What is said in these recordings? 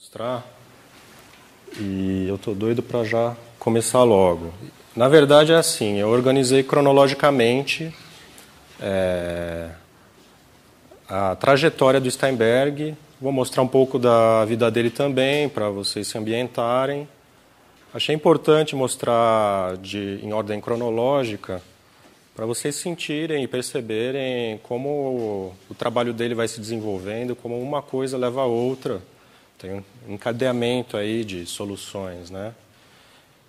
Mostrar. E eu tô doido para já começar logo. Na verdade é assim, eu organizei cronologicamente a trajetória do Steinberg. Vou mostrar um pouco da vida dele também, para vocês se ambientarem. Achei importante mostrar em ordem cronológica, para vocês sentirem e perceberem como o trabalho dele vai se desenvolvendo, como uma coisa leva a outra. Tem um encadeamento aí de soluções, né?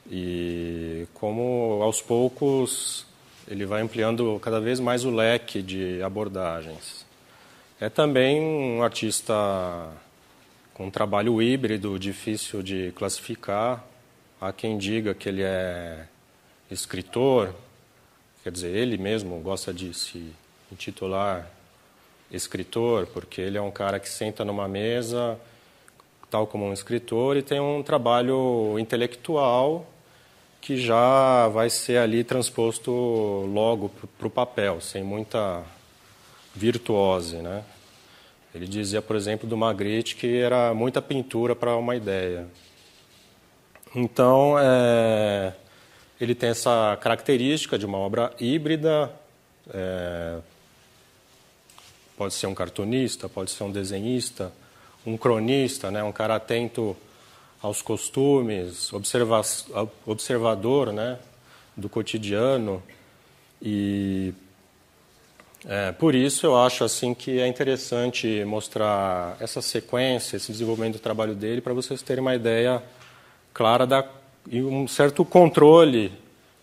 E como, aos poucos, ele vai ampliando cada vez mais o leque de abordagens. É também um artista com um trabalho híbrido, difícil de classificar. Há quem diga que ele é escritor, quer dizer, ele mesmo gosta de se intitular escritor, porque ele é um cara que senta numa mesa, tal como um escritor, e tem um trabalho intelectual que já vai ser ali transposto logo para o papel, sem muita virtuose, né? Ele dizia, por exemplo, do Magritte que era muita pintura para uma ideia. Então, ele tem essa característica de uma obra híbrida, pode ser um cartunista, pode ser um desenhista, um cronista, né, um cara atento aos costumes, observador, né, do cotidiano. E por isso eu acho assim que é interessante mostrar essa sequência, esse desenvolvimento do trabalho dele, para vocês terem uma ideia clara e um certo controle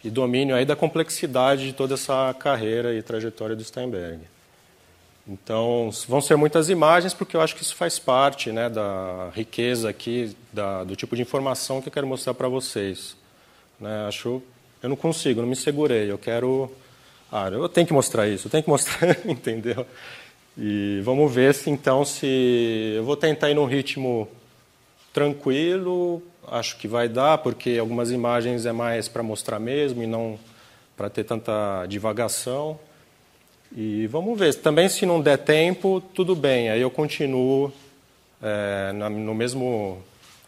e domínio aí da complexidade de toda essa carreira e trajetória do Steinberg. Então, vão ser muitas imagens, porque eu acho que isso faz parte, né, da riqueza aqui, do tipo de informação que eu quero mostrar para vocês. Né, eu não consigo, não me segurei, eu tenho que mostrar isso, eu tenho que mostrar, entendeu? E vamos ver então se eu vou tentar ir num ritmo tranquilo, acho que vai dar, porque algumas imagens é mais para mostrar mesmo e não para ter tanta divagação. E vamos ver. Também, se não der tempo, tudo bem. Aí eu continuo na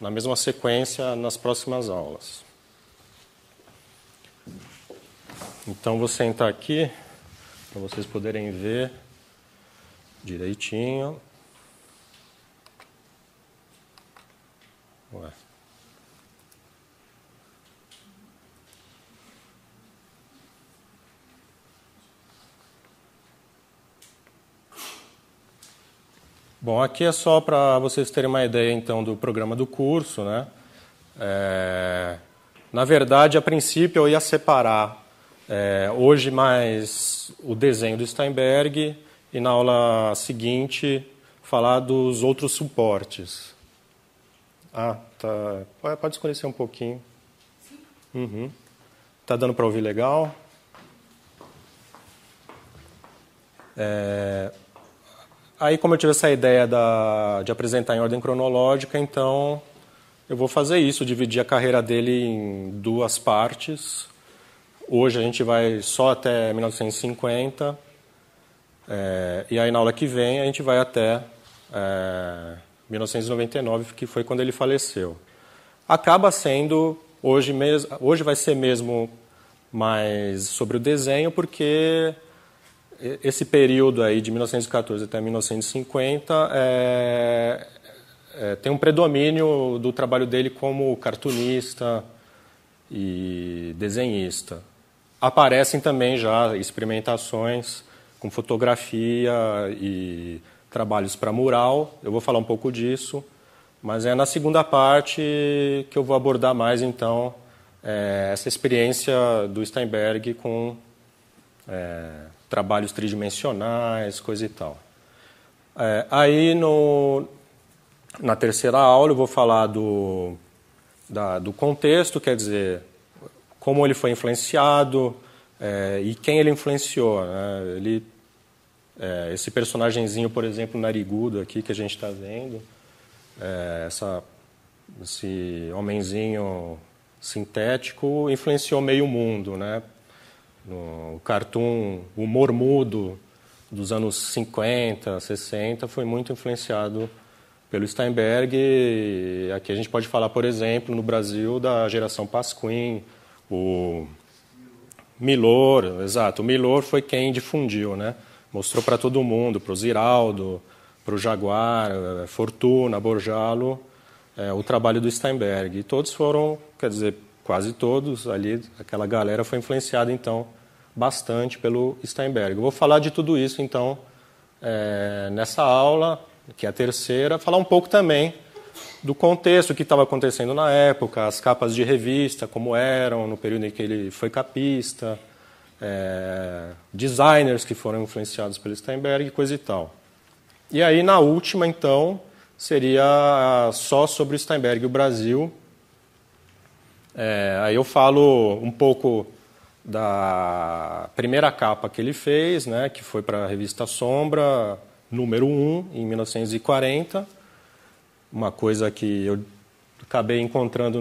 mesma sequência nas próximas aulas. Então, vou sentar aqui para vocês poderem ver direitinho. Ué. Bom, aqui é só para vocês terem uma ideia, então, do programa do curso, né? Na verdade, a princípio, eu ia separar hoje mais o desenho do Steinberg e, na aula seguinte, falar dos outros suportes. Ah, tá. Pode escurecer um pouquinho. Uhum. Tá dando para ouvir legal? Aí, como eu tive essa ideia de apresentar em ordem cronológica, então eu vou fazer isso, dividir a carreira dele em duas partes. Hoje a gente vai só até 1950, e aí na aula que vem a gente vai até 1999, que foi quando ele faleceu. Acaba sendo, hoje vai ser mesmo mais sobre o desenho, porque esse período aí de 1914 até 1950 tem um predomínio do trabalho dele como cartunista e desenhista. Aparecem também já experimentações com fotografia e trabalhos para mural. Eu vou falar um pouco disso, mas é na segunda parte que eu vou abordar mais, então, essa experiência do Steinberg com trabalhos tridimensionais, coisa e tal. Aí, na terceira aula, eu vou falar do contexto, quer dizer, como ele foi influenciado e quem ele influenciou. Né? Esse personagenzinho, por exemplo, narigudo aqui que a gente está vendo, esse homenzinho sintético influenciou meio mundo, né? No cartoon, o humor mudo dos anos 50, 60 foi muito influenciado pelo Steinberg. E aqui a gente pode falar, por exemplo, no Brasil, da geração Pasquim, o Milor, exato. O Milor foi quem difundiu, né? Mostrou para todo mundo, para o Ziraldo, para o Jaguar, Fortuna, Borjalo, o trabalho do Steinberg. E todos foram, quer dizer, quase todos ali, aquela galera foi influenciada, então, bastante pelo Steinberg. Eu vou falar de tudo isso, então, nessa aula, que é a terceira, falar um pouco também do contexto que estava acontecendo na época, as capas de revista, como eram no período em que ele foi capista, designers que foram influenciados pelo Steinberg, coisa e tal. E aí, na última, então, seria só sobre o Steinberg e o Brasil. Aí eu falo um pouco da primeira capa que ele fez, né, que foi para a revista Sombra, número 1, em 1940. Uma coisa que eu acabei encontrando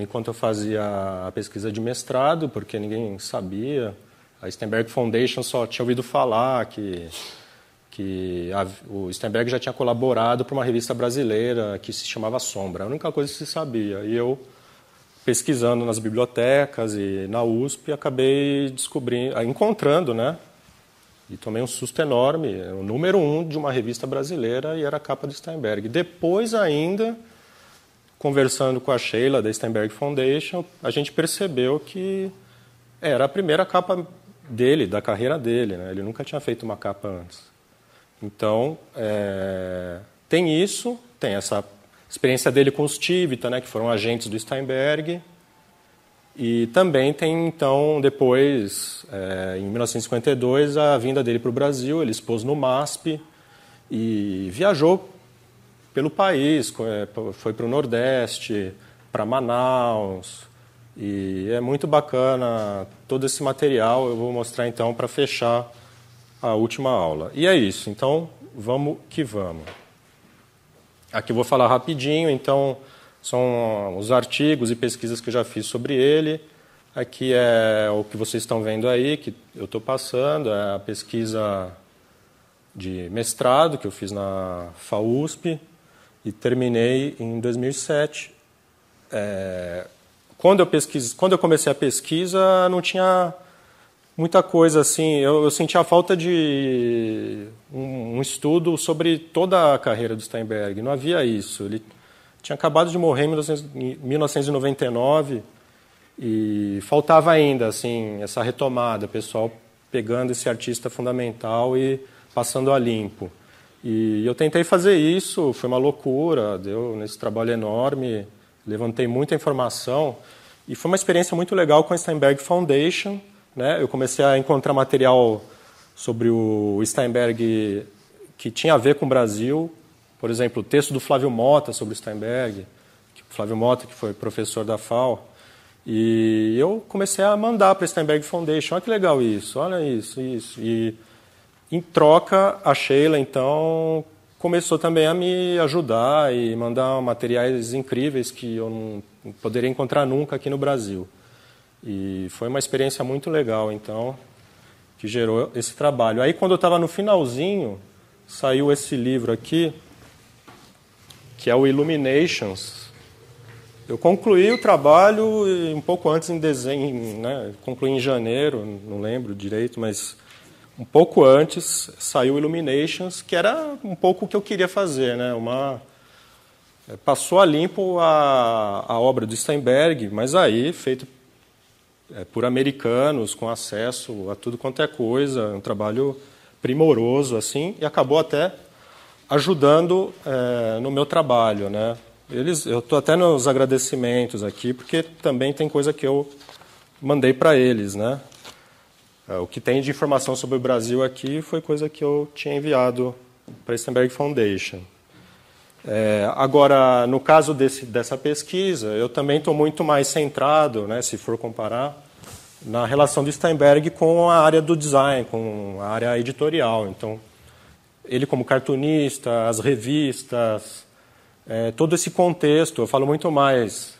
enquanto eu fazia a pesquisa de mestrado, porque ninguém sabia. A Steinberg Foundation só tinha ouvido falar que o Steinberg já tinha colaborado para uma revista brasileira que se chamava Sombra. A única coisa que se sabia. E eu, pesquisando nas bibliotecas e na USP, acabei encontrando, né? E tomei um susto enorme. O número 1 de uma revista brasileira e era a capa do Steinberg. Depois ainda, conversando com a Sheila da Steinberg Foundation, a gente percebeu que era a primeira capa dele, da carreira dele, né? Ele nunca tinha feito uma capa antes. Então, tem isso, tem essa experiência dele com os Tivita, né, que foram agentes do Steinberg. E também tem, então, depois, em 1952, a vinda dele para o Brasil. Ele expôs no MASP e viajou pelo país, foi para o Nordeste, para Manaus. E é muito bacana todo esse material. Eu vou mostrar, então, para fechar a última aula. E é isso, então vamos que vamos. Aqui eu vou falar rapidinho, então são os artigos e pesquisas que eu já fiz sobre ele. Aqui é o que vocês estão vendo aí, que eu estou passando, é a pesquisa de mestrado que eu fiz na FAUSP e terminei em 2007. Quando eu comecei a pesquisa, não tinha muita coisa assim. Eu senti a falta de um estudo sobre toda a carreira do Steinberg. Não havia isso. Ele tinha acabado de morrer em 1999 e faltava ainda assim essa retomada, o pessoal pegando esse artista fundamental e passando a limpo. E eu tentei fazer isso, foi uma loucura, deu nesse trabalho enorme, levantei muita informação e foi uma experiência muito legal com a Steinberg Foundation. Eu comecei a encontrar material sobre o Steinberg que tinha a ver com o Brasil. Por exemplo, o texto do Flávio Mota sobre o Steinberg, o Flávio Mota, que foi professor da FAO. E eu comecei a mandar para a Steinberg Foundation. Olha que legal isso, olha isso. E, em troca, a Sheila, então, começou também a me ajudar e mandar materiais incríveis que eu não poderia encontrar nunca aqui no Brasil. E foi uma experiência muito legal, então, que gerou esse trabalho. Aí, quando eu estava no finalzinho, saiu esse livro aqui, que é o Illuminations. Eu concluí o trabalho um pouco antes, em desenho, né? Concluí em janeiro, não lembro direito, mas um pouco antes saiu o Illuminations, que era um pouco o que eu queria fazer, né? Passou a limpo a obra do Steinberg, mas aí feito por americanos, com acesso a tudo quanto é coisa, um trabalho primoroso, assim, e acabou até ajudando no meu trabalho, né? Eu estou até nos agradecimentos aqui, porque também tem coisa que eu mandei para eles, né? O que tem de informação sobre o Brasil aqui foi coisa que eu tinha enviado para a Steinberg Foundation. Agora, no caso dessa pesquisa, eu também estou muito mais centrado, né, se for comparar, na relação do Steinberg com a área do design, com a área editorial. Então, ele como cartunista, as revistas, todo esse contexto. Eu falo muito mais,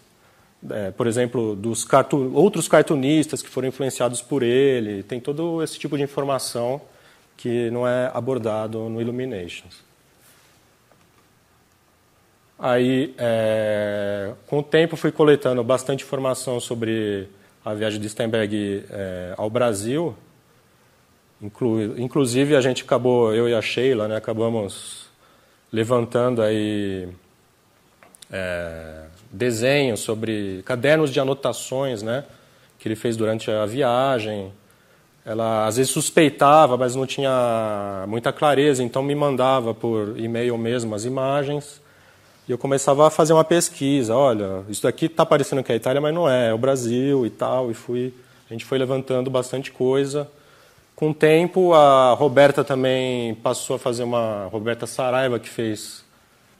por exemplo, dos outros cartunistas que foram influenciados por ele. Tem todo esse tipo de informação que não é abordado no Illuminations. Aí, com o tempo, fui coletando bastante informação sobre a viagem de Steinberg ao Brasil. Inclusive, a gente acabou, eu e a Sheila, né, acabamos levantando aí desenhos sobre cadernos de anotações, né, que ele fez durante a viagem. Ela às vezes suspeitava, mas não tinha muita clareza, então me mandava por e-mail mesmo as imagens. E eu começava a fazer uma pesquisa. Olha, isso daqui está parecendo que é a Itália, mas não é, é o Brasil e tal. A gente foi levantando bastante coisa. Com o tempo, a Roberta também passou a fazer Roberta Saraiva, que fez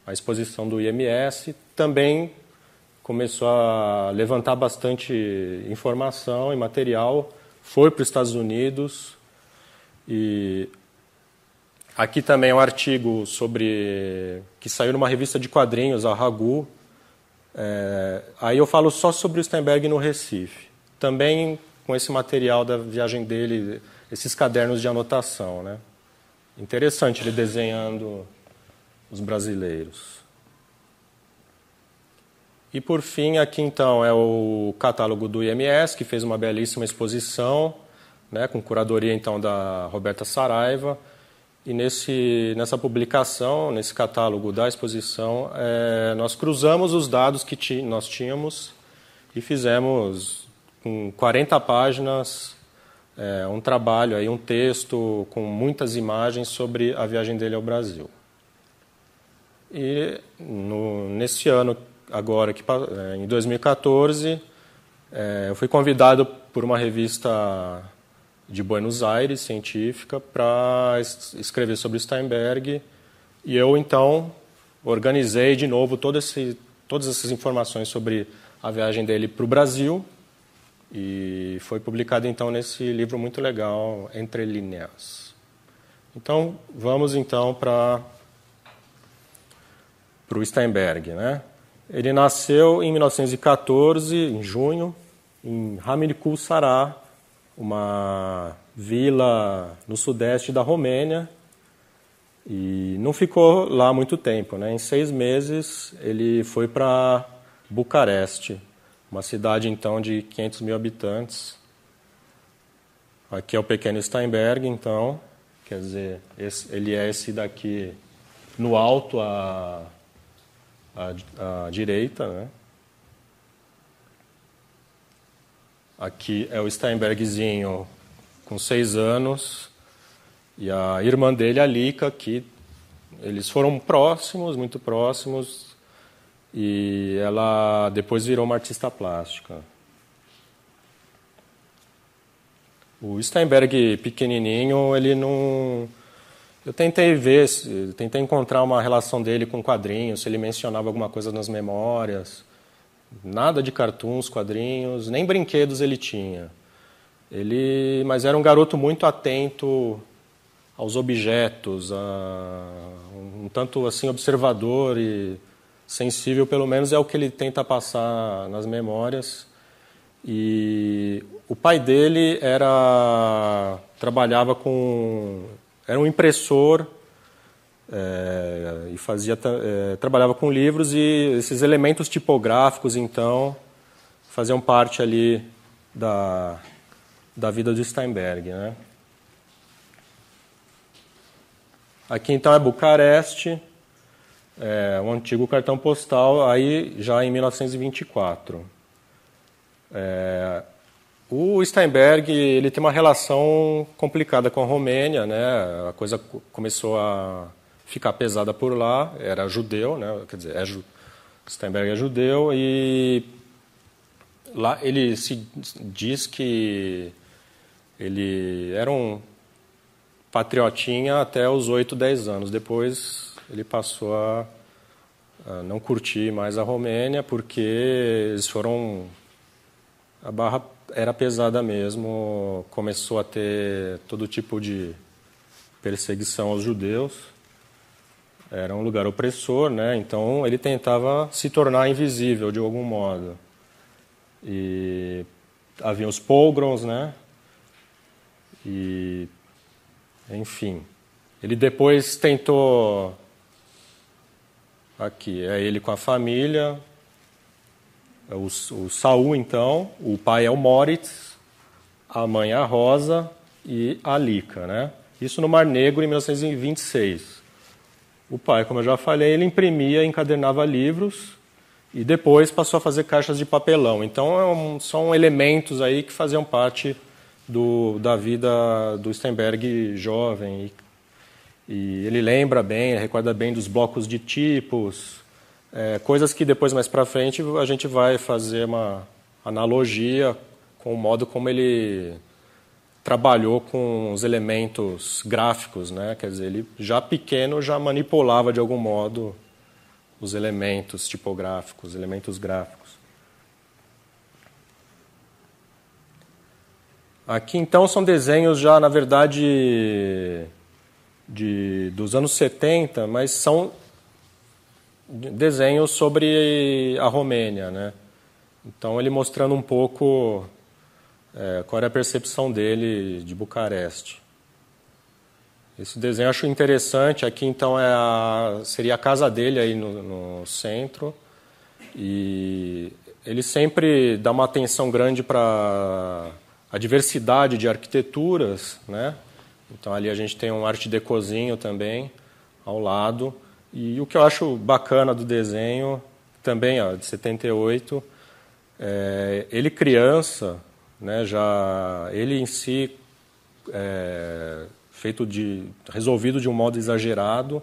a exposição do IMS, também começou a levantar bastante informação e material, foi para os Estados Unidos. E aqui também é um artigo que saiu numa revista de quadrinhos, a Ragu. Aí eu falo só sobre o Steinberg no Recife. Também com esse material da viagem dele, esses cadernos de anotação, né? Interessante ele desenhando os brasileiros. E por fim, aqui então é o catálogo do IMS, que fez uma belíssima exposição, né, com curadoria então da Roberta Saraiva. E nessa publicação, nesse catálogo da exposição, nós cruzamos os dados que nós tínhamos e fizemos, com 40 páginas, um trabalho, aí, um texto com muitas imagens sobre a viagem dele ao Brasil. E nesse ano, agora, em 2014, eu fui convidado por uma revista de Buenos Aires, científica, para escrever sobre Steinberg. E eu, então, organizei de novo todas essas informações sobre a viagem dele para o Brasil. E foi publicado, então, nesse livro muito legal, Entre Linhas. Então, vamos, então, para o Steinberg, né? Ele nasceu em 1914, em junho, em Hamilkul Sara, uma vila no sudeste da Romênia, e não ficou lá muito tempo, né? Em 6 meses ele foi para Bucareste, uma cidade então de 500 mil habitantes. Aqui é o pequeno Steinberg, então, quer dizer, ele é esse daqui no alto à direita, né? Aqui é o Steinbergzinho com 6 anos e a irmã dele, a Lika, que eles foram próximos, muito próximos, e ela depois virou uma artista plástica. O Steinberg pequenininho, ele não... Eu tentei encontrar uma relação dele com quadrinhos, se ele mencionava alguma coisa nas memórias. Nada de cartoons, quadrinhos, nem brinquedos ele tinha. Mas era um garoto muito atento aos objetos, um tanto assim observador e sensível, pelo menos é o que ele tenta passar nas memórias. E o pai dele era um impressor e trabalhava com livros, e esses elementos tipográficos, então, faziam parte ali da vida do Steinberg, né? Aqui, então, é Bucareste, um antigo cartão postal, aí já em 1924. O Steinberg, ele tem uma relação complicada com a Romênia, né? A coisa começou a ficar pesada por lá. Era judeu, né? Quer dizer, Steinberg é judeu, e lá ele se diz que ele era um patriotinha até os 8, 10 anos. Depois ele passou a não curtir mais a Romênia, porque eles foram... A barra era pesada mesmo, começou a ter todo tipo de perseguição aos judeus. Era um lugar opressor, né? Então ele tentava se tornar invisível de algum modo. E havia os pogroms, né? E, enfim, ele depois tentou Aqui é ele com a família, o Saul, então, o pai é o Moritz, a mãe é a Rosa e a Lica, né? Isso no Mar Negro, em 1926. O pai, como eu já falei, ele imprimia, encadernava livros e depois passou a fazer caixas de papelão. Então, são elementos aí que faziam parte da vida do Steinberg jovem. E ele lembra bem, recorda bem dos blocos de tipos, coisas que depois, mais para frente, a gente vai fazer uma analogia com o modo como ele trabalhou com os elementos gráficos, né? Quer dizer, ele já pequeno já manipulava de algum modo os elementos tipográficos, elementos gráficos. Aqui, então, são desenhos já, na verdade, dos anos 70, mas são desenhos sobre a Romênia, né? Então, ele mostrando um pouco qual era a percepção dele de Bucareste. Esse desenho eu acho interessante. Aqui, então, seria a casa dele aí no centro. E ele sempre dá uma atenção grande para a diversidade de arquiteturas, né? Então, ali a gente tem um art decozinho também ao lado. E o que eu acho bacana do desenho, também de 78, ele criança, né, ele em si resolvido de um modo exagerado.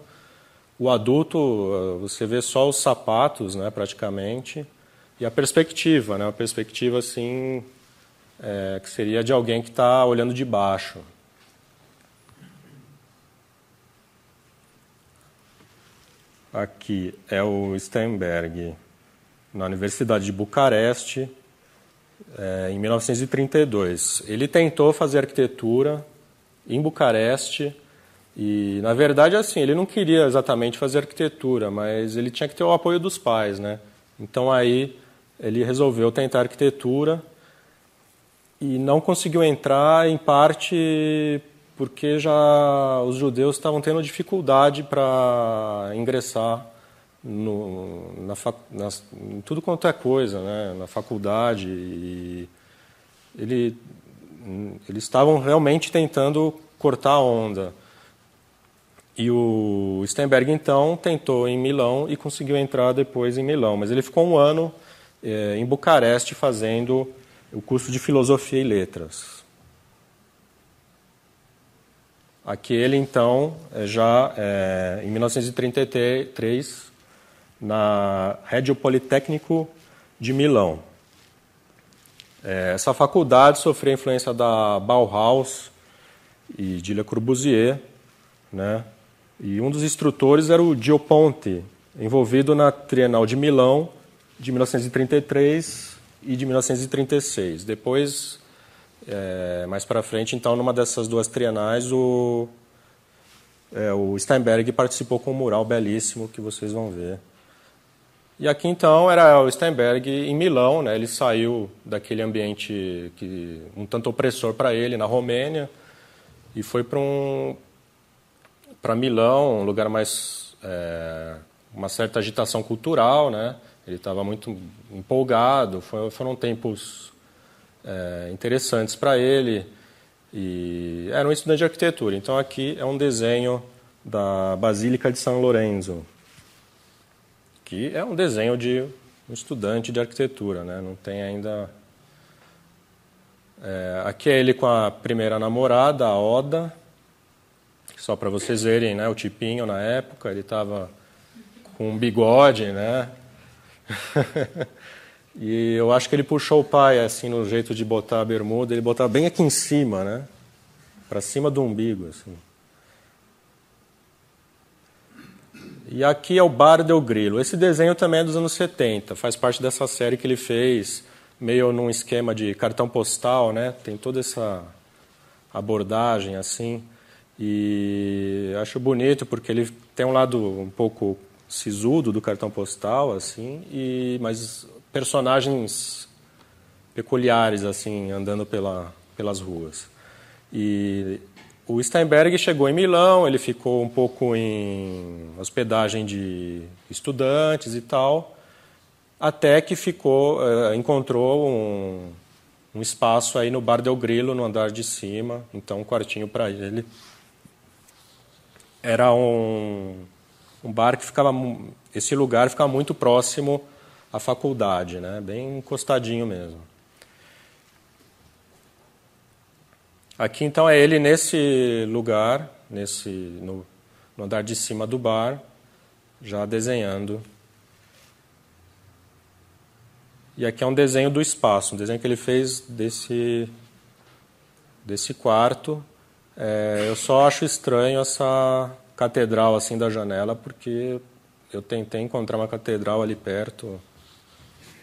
O adulto, você vê só os sapatos, né, praticamente, e a perspectiva, né, uma perspectiva assim, que seria de alguém que está olhando de baixo. Aqui é o Steinberg na Universidade de Bucareste, em 1932. Ele tentou fazer arquitetura em Bucareste e, na verdade, assim, ele não queria exatamente fazer arquitetura, mas ele tinha que ter o apoio dos pais, né? Então, aí, ele resolveu tentar arquitetura e não conseguiu entrar, em parte porque já os judeus estavam tendo dificuldade para ingressar em tudo quanto é coisa, né? Na faculdade. E eles estavam realmente tentando cortar a onda. E o Steinberg, então, tentou em Milão e conseguiu entrar depois em Milão. Mas ele ficou um ano em Bucareste fazendo o curso de Filosofia e Letras. Aqui ele, então, já em 1933, na Regio Politecnico de Milão. Essa faculdade sofreu a influência da Bauhaus e de Le Corbusier, né? E um dos instrutores era o Gio Ponti, envolvido na Trienal de Milão de 1933 e de 1936. Depois, mais para frente, então, numa dessas duas trienais, o Steinberg participou com um mural belíssimo que vocês vão ver. E aqui, então, era o Steinberg em Milão, né? Ele saiu daquele ambiente um tanto opressor para ele, na Romênia, e foi para Milão, um lugar mais... uma certa agitação cultural, né? Ele estava muito empolgado, foram tempos interessantes para ele, e era um estudante de arquitetura. Então, aqui é um desenho da Basílica de São Lorenzo, que é um desenho de um estudante de arquitetura, né? Não tem ainda... aqui é ele com a primeira namorada, a Oda, só para vocês verem, né, o tipinho na época. Ele estava com um bigode, né? E eu acho que ele puxou o pai, assim, no jeito de botar a bermuda. Ele botava bem aqui em cima, né? Para cima do umbigo, assim. E aqui é o Bar del Grillo. Esse desenho também é dos anos 70, faz parte dessa série que ele fez, meio num esquema de cartão postal, né? Tem toda essa abordagem, assim, e acho bonito porque ele tem um lado um pouco sisudo do cartão postal, assim, mas personagens peculiares, assim, andando pelas ruas. E o Steinberg chegou em Milão, ele ficou um pouco em hospedagem de estudantes e tal, até que encontrou um espaço aí no Bar del Grillo, no andar de cima, então um quartinho para ele. Era um bar que esse lugar ficava muito próximo à faculdade, né? Bem encostadinho mesmo. Aqui então é ele nesse lugar, no andar de cima do bar, já desenhando. E aqui é um desenho do espaço, um desenho que ele fez desse quarto. Eu só acho estranho essa catedral assim da janela, porque eu tentei encontrar uma catedral ali perto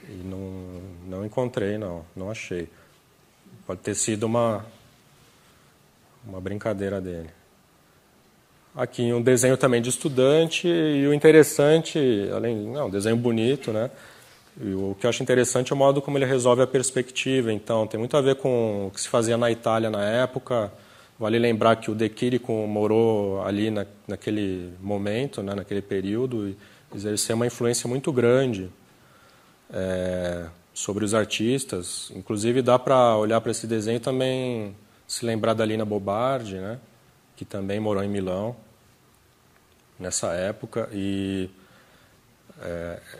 e não encontrei, não achei. Pode ter sido uma brincadeira dele. Aqui um desenho também de estudante, e o interessante, um desenho bonito, né? E o que eu acho interessante é o modo como ele resolve a perspectiva. Então, tem muito a ver com o que se fazia na Itália na época. Vale lembrar que o De Chirico morou ali naquele momento, né, naquele período, e exerceu uma influência muito grande sobre os artistas. Inclusive, dá para olhar para esse desenho e também se lembrar da Lina Bobardi, né, que também morou em Milão nessa época. E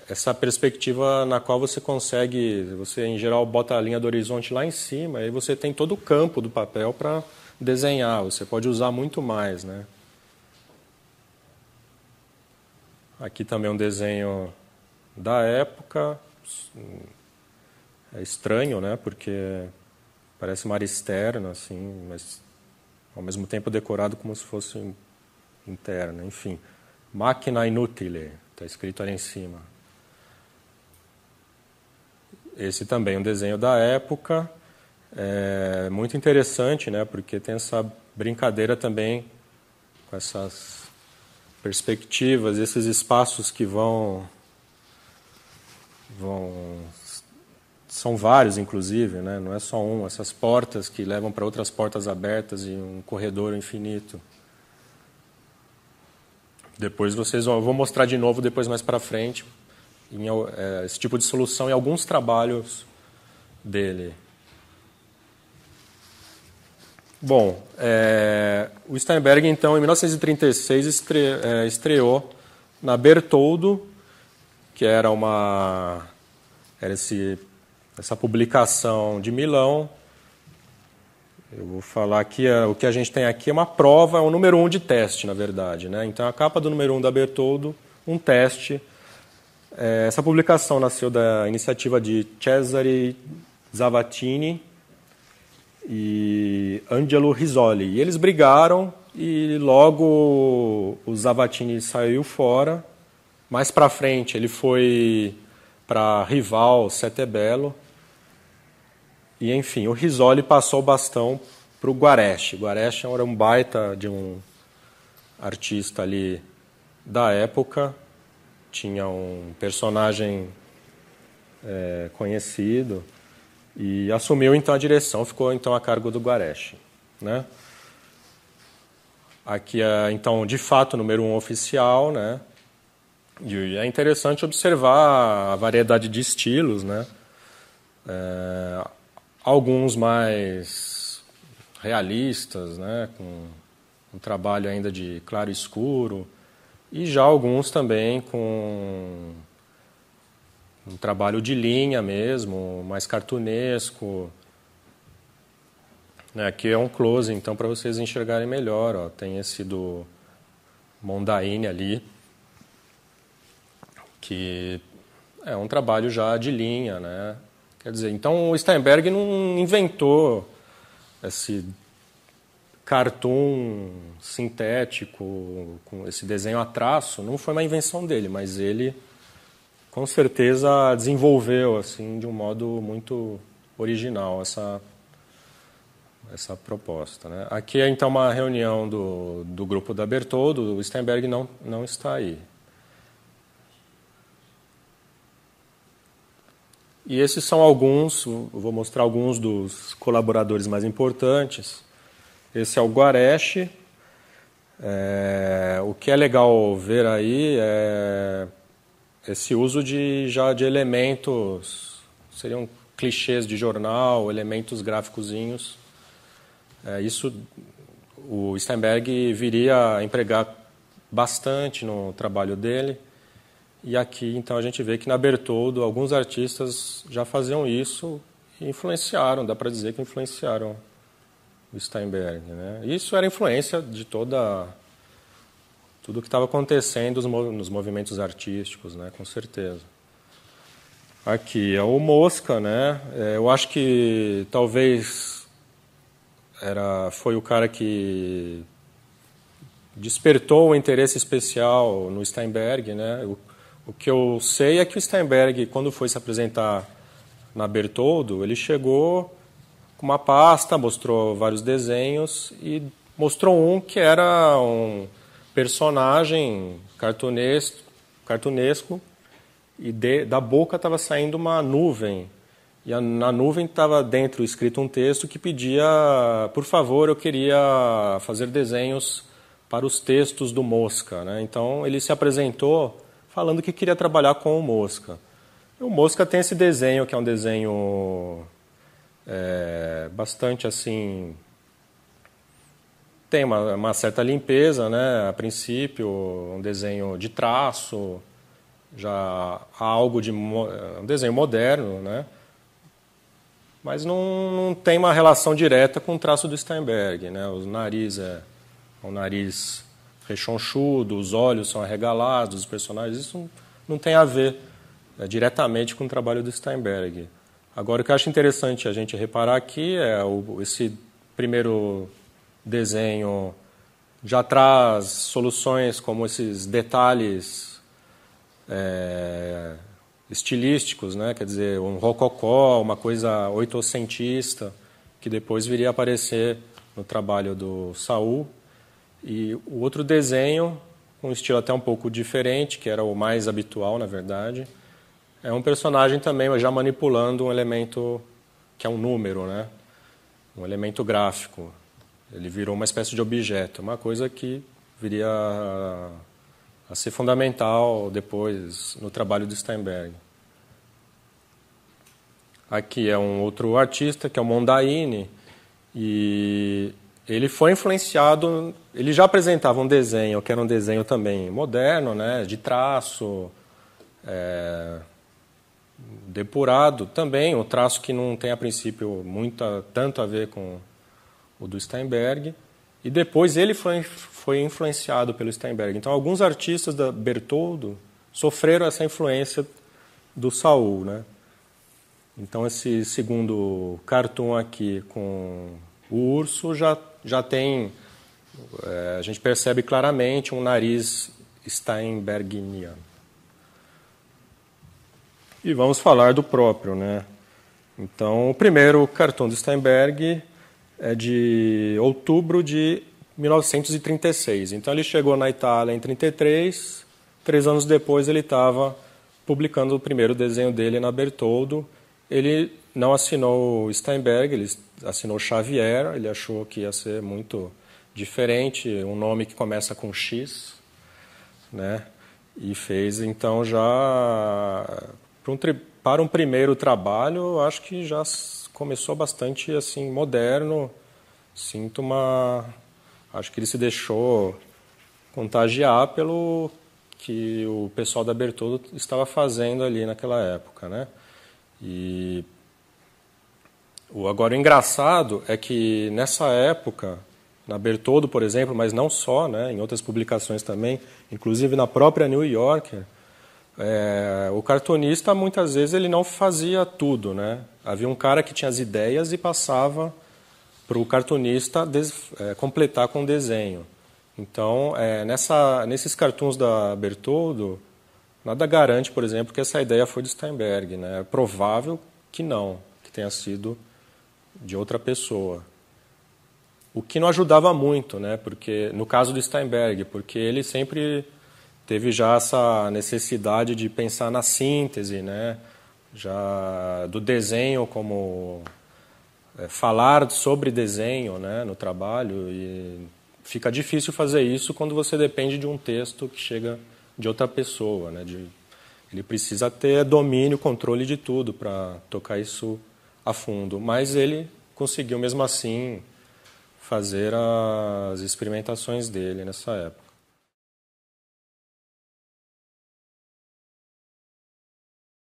essa perspectiva na qual você em geral bota a linha do horizonte lá em cima, e você tem todo o campo do papel para desenhar, você pode usar muito mais, né? Aqui também um desenho da época, é estranho, né? Porque parece uma área externa, assim, mas ao mesmo tempo decorado como se fosse interna, enfim. Macchina inutile, está escrito ali em cima. Esse também é um desenho da época, muito interessante, né? Porque tem essa brincadeira também com essas perspectivas, esses espaços que são vários, inclusive, né? Não é só um, essas portas que levam para outras portas abertas e um corredor infinito. Depois vou mostrar de novo depois mais para frente esse tipo de solução em alguns trabalhos dele. Bom, o Steinberg, então, em 1936, estreou na Bertoldo, que era essa publicação de Milão. Eu vou falar aqui, o que a gente tem aqui é uma prova, é o número 1 de teste, na verdade, né? Então, a capa do número 1 da Bertoldo, um teste. Essa publicação nasceu da iniciativa de Cesare Zavattini e Angelo Risoli. E eles brigaram e logo o Zavattini saiu fora. Mais para frente ele foi para rival Sete Bello. E, enfim, o Risoli passou o bastão para o Guareschi. O Guareschi era um baita de um artista ali da época. Tinha um personagem conhecido. E assumiu, então, a direção, ficou, então, a cargo do Guareschi, né? Aqui é, então, de fato, o número 1 oficial, né? E é interessante observar a variedade de estilos, né? Alguns mais realistas, né? Com um trabalho ainda de claro e escuro, e já alguns também com um trabalho de linha mesmo, mais cartunesco. Aqui é um close, então, para vocês enxergarem melhor. Ó. Tem esse do Mondaini ali, que é um trabalho já de linha, né? Quer dizer, então o Steinberg não inventou esse cartoon sintético, com esse desenho a traço, não foi uma invenção dele, mas ele com certeza desenvolveu assim de um modo muito original essa proposta, né? Aqui é então uma reunião do grupo da Bertoldo. O Steinberg não está aí. E esses são alguns, vou mostrar alguns dos colaboradores mais importantes. Esse é o Guareschi. O que é legal ver aí é esse uso de elementos, seriam clichês de jornal, elementos gráficozinhos. Isso o Steinberg viria a empregar bastante no trabalho dele. E aqui, então, a gente vê que na Bertoldo alguns artistas já faziam isso e influenciaram, dá para dizer que influenciaram o Steinberg, né? Isso era influência de tudo que estava acontecendo nos movimentos artísticos, né? Com certeza. Aqui é o Mosca, né? Eu acho que talvez foi o cara que despertou o interesse especial no Steinberg, né? O que eu sei é que o Steinberg, quando foi se apresentar na Bertoldo, ele chegou com uma pasta, mostrou vários desenhos e mostrou um que era um personagem cartunesco e da boca estava saindo uma nuvem. E na nuvem estava dentro escrito um texto que pedia, por favor, eu queria fazer desenhos para os textos do Mosca, né? Então ele se apresentou falando que queria trabalhar com o Mosca. E o Mosca tem esse desenho, que é um desenho bastante assim... Tem uma certa limpeza, né? A princípio, um desenho de traço, já algo de um desenho moderno, né? Mas não tem uma relação direta com o traço do Steinberg, né? O nariz é um nariz rechonchudo, os olhos são arregalados, os personagens, isso não tem a ver diretamente com o trabalho do Steinberg. Agora, o que eu acho interessante a gente reparar aqui é esse primeiro desenho já traz soluções como esses detalhes estilísticos, né? Quer dizer, um rococó, uma coisa oitocentista, que depois viria a aparecer no trabalho do Saul. E o outro desenho, com um estilo até um pouco diferente, que era o mais habitual, na verdade, é um personagem também já manipulando um elemento que é um número, né? Um elemento gráfico. Ele virou uma espécie de objeto, uma coisa que viria a ser fundamental depois no trabalho do Steinberg. Aqui é um outro artista, que é o Mondaini, e ele foi influenciado, ele já apresentava um desenho, que era um desenho também moderno, né, de traço, depurado, também um traço que não tem a princípio tanto a ver com o do Steinberg, e depois ele foi influenciado pelo Steinberg. Então, alguns artistas da Bertoldo sofreram essa influência do Saul, né? Então, esse segundo cartoon aqui com o urso já tem, a gente percebe claramente um nariz Steinbergiano. E vamos falar do próprio, né? Então, o primeiro cartoon do Steinberg é de outubro de 1936. Então, ele chegou na Itália em 1933, 3 anos depois ele estava publicando o primeiro desenho dele na Bertoldo. Ele não assinou Steinberg, ele assinou Xavier, ele achou que ia ser muito diferente, um nome que começa com X, né? E fez, então, já... Para um primeiro trabalho, eu acho que já começou bastante assim moderno. Acho que ele se deixou contagiar pelo que o pessoal da Bertoldo estava fazendo ali naquela época, né? E agora o engraçado é que nessa época, na Bertoldo, por exemplo, mas não só, né? Em outras publicações também, inclusive na própria New Yorker, o cartunista, muitas vezes, ele não fazia tudo, né? Havia um cara que tinha as ideias e passava para o cartunista completar com o desenho. Então, nesses cartoons da Bertoldo, nada garante, por exemplo, que essa ideia foi de Steinberg, né? É provável que não, que tenha sido de outra pessoa. O que não ajudava muito, né? Porque, no caso do Steinberg, porque ele sempre teve já essa necessidade de pensar na síntese, né? Já do desenho como falar sobre desenho, né, no trabalho, e fica difícil fazer isso quando você depende de um texto que chega de outra pessoa, né, ele precisa ter domínio, controle de tudo para tocar isso a fundo, mas ele conseguiu mesmo assim fazer as experimentações dele nessa época.